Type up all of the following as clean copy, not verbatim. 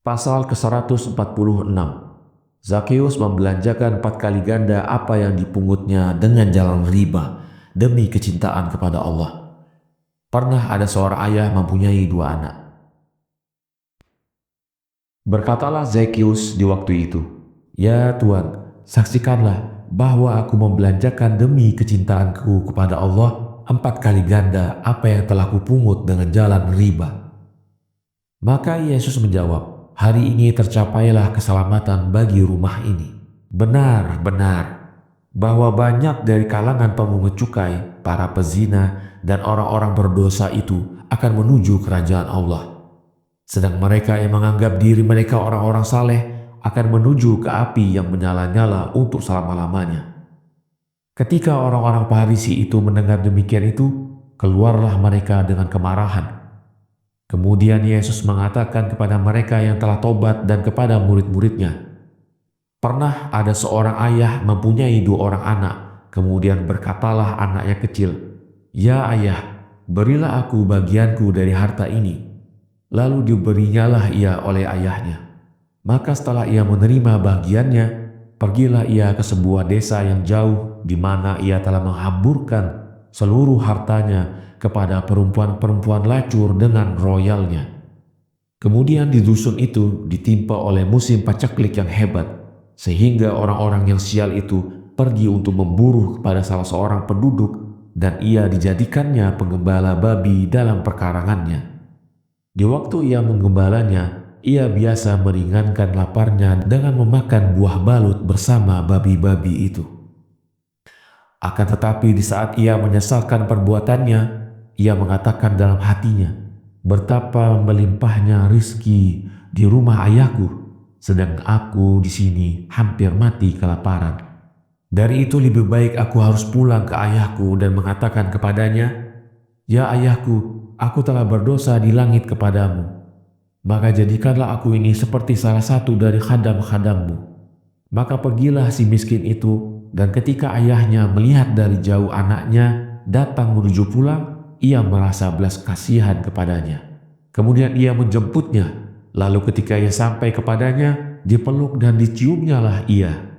Pasal ke-146. Zakeus membelanjakan 4 kali ganda apa yang dipungutnya dengan jalan riba demi kecintaan kepada Allah. Pernah ada seorang ayah mempunyai 2 anak. Berkatalah Zakeus di waktu itu, "Ya Tuan, saksikanlah bahwa aku membelanjakan demi kecintaanku kepada Allah 4 kali ganda apa yang telah kupungut dengan jalan riba." Maka Yesus menjawab, "Hari ini tercapailah keselamatan bagi rumah ini. Benar-benar bahwa banyak dari kalangan pemungut cukai, para pezina, dan orang-orang berdosa itu akan menuju kerajaan Allah. Sedang mereka yang menganggap diri mereka orang-orang saleh akan menuju ke api yang menyala-nyala untuk selama-lamanya." Ketika orang-orang Farisi itu mendengar demikian itu, keluarlah mereka dengan kemarahan. Kemudian Yesus mengatakan kepada mereka yang telah tobat dan kepada murid-muridnya, "Pernah ada seorang ayah mempunyai 2 orang anak. Kemudian berkatalah anaknya kecil, 'Ya ayah, berilah aku bagianku dari harta ini.' Lalu diberinyalah ia oleh ayahnya. Maka setelah ia menerima bagiannya, pergilah ia ke sebuah desa yang jauh di mana ia telah menghamburkan seluruh hartanya kepada perempuan-perempuan lacur dengan royalnya. Kemudian di dusun itu ditimpa oleh musim paceklik yang hebat, sehingga orang-orang yang sial itu pergi untuk memburu kepada salah seorang penduduk, dan ia dijadikannya penggembala babi dalam perkarangannya. Di waktu ia menggembalanya, ia biasa meringankan laparnya dengan memakan buah balut bersama babi-babi itu. Akan tetapi di saat ia menyesalkan perbuatannya, ia mengatakan dalam hatinya, 'Betapa melimpahnya rizki di rumah ayahku, sedang aku di sini hampir mati kelaparan. Dari itu lebih baik aku harus pulang ke ayahku dan mengatakan kepadanya, Ya ayahku, aku telah berdosa di langit kepadamu. Maka jadikanlah aku ini seperti salah satu dari khadam-khadammu.' Maka pergilah si miskin itu, dan ketika ayahnya melihat dari jauh anaknya datang menuju pulang, ia merasa belas kasihan kepadanya. Kemudian ia menjemputnya, lalu ketika ia sampai kepadanya, dipeluk dan diciumnyalah ia.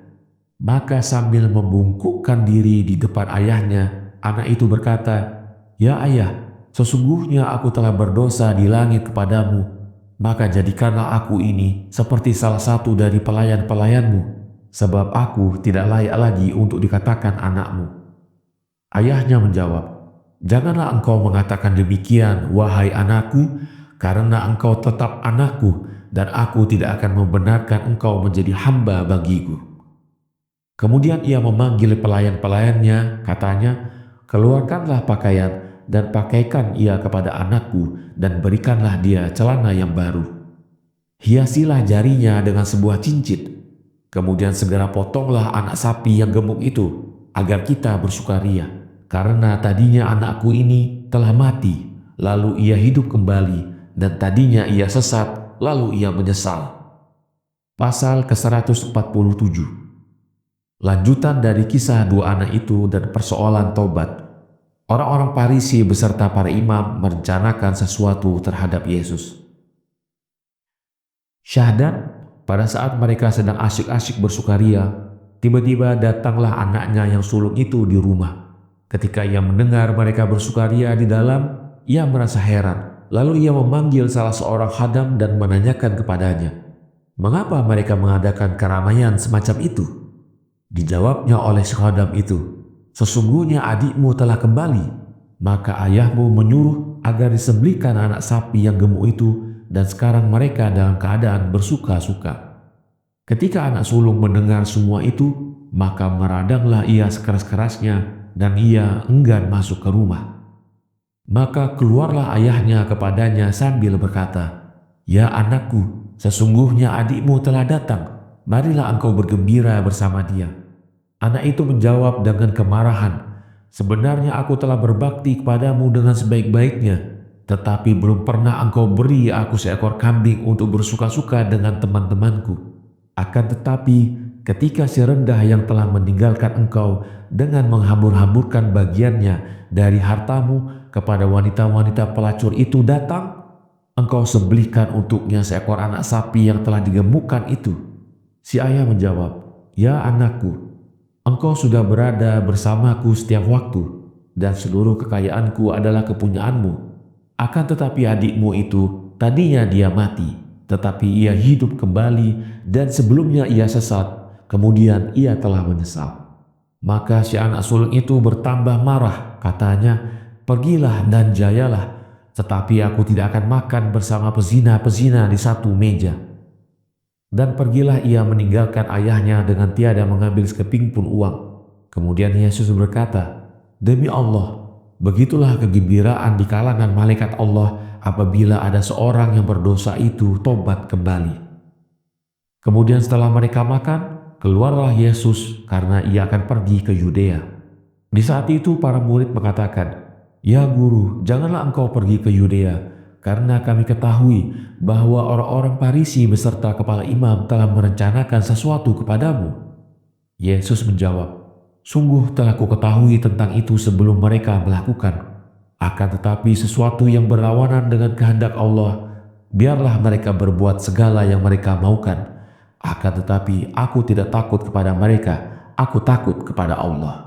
Maka sambil membungkukkan diri di depan ayahnya, anak itu berkata, 'Ya ayah, sesungguhnya aku telah berdosa di langit kepadamu, maka jadikanlah aku ini seperti salah satu dari pelayan-pelayanmu, sebab aku tidak layak lagi untuk dikatakan anakmu.' Ayahnya menjawab, 'Janganlah engkau mengatakan demikian, wahai anakku, karena engkau tetap anakku, dan aku tidak akan membenarkan engkau menjadi hamba bagiku.' Kemudian ia memanggil pelayan-pelayannya, katanya, 'Keluarkanlah pakaian dan pakaikan ia kepada anakku, dan berikanlah dia celana yang baru. Hiasilah jarinya dengan sebuah cincin. Kemudian segera potonglah anak sapi yang gemuk itu, agar kita bersukaria. Karena tadinya anakku ini telah mati, lalu ia hidup kembali, dan tadinya ia sesat, lalu ia menyesal.'" Pasal ke-147. Lanjutan dari kisah 2 anak itu dan persoalan tobat. Orang-orang Farisi beserta para imam merencanakan sesuatu terhadap Yesus. Syahdan, pada saat mereka sedang asyik-asyik bersukaria, tiba-tiba datanglah anaknya yang sulung itu di rumah. Ketika ia mendengar mereka bersukaria di dalam, ia merasa heran. Lalu ia memanggil salah seorang khadam dan menanyakan kepadanya, "Mengapa mereka mengadakan keramaian semacam itu?" Dijawabnya oleh si khadam itu, "Sesungguhnya adikmu telah kembali, maka ayahmu menyuruh agar disembelihkan anak sapi yang gemuk itu, dan sekarang mereka dalam keadaan bersuka-suka." Ketika anak sulung mendengar semua itu, maka meradanglah ia sekeras-kerasnya, dan ia enggan masuk ke rumah. Maka keluarlah ayahnya kepadanya sambil berkata, "Ya anakku, sesungguhnya adikmu telah datang, marilah engkau bergembira bersama dia." Anak itu menjawab dengan kemarahan, "Sebenarnya aku telah berbakti kepadamu dengan sebaik-baiknya, tetapi belum pernah engkau beri aku seekor kambing untuk bersuka-suka dengan teman-temanku. Akan tetapi ketika si rendah yang telah meninggalkan engkau dengan menghambur-hamburkan bagiannya dari hartamu kepada wanita-wanita pelacur itu datang, engkau sembelihkan untuknya seekor anak sapi yang telah digemukkan itu?" Si ayah menjawab, "Ya anakku, engkau sudah berada bersamaku setiap waktu, dan seluruh kekayaanku adalah kepunyaanmu. Akan tetapi adikmu itu tadinya dia mati, tetapi ia hidup kembali, dan sebelumnya ia sesat, kemudian ia telah menyesal." Maka si anak sulung itu bertambah marah, katanya, "Pergilah dan jayalah, tetapi aku tidak akan makan bersama pezina-pezina di satu meja." Dan pergilah ia meninggalkan ayahnya dengan tiada mengambil sekeping pun uang. Kemudian Yesus berkata, "Demi Allah, begitulah kegembiraan di kalangan malaikat Allah apabila ada seorang yang berdosa itu tobat kembali." Kemudian setelah mereka makan, keluarlah Yesus karena ia akan pergi ke Yudea. Di saat itu para murid mengatakan, "Ya Guru, janganlah engkau pergi ke Yudea, karena kami ketahui bahwa orang-orang Farisi beserta kepala imam telah merencanakan sesuatu kepadamu." Yesus menjawab, "Sungguh telah kuketahui tentang itu sebelum mereka melakukan. Akan tetapi sesuatu yang berlawanan dengan kehendak Allah, biarlah mereka berbuat segala yang mereka maukan. Akan tetapi aku tidak takut kepada mereka, aku takut kepada Allah."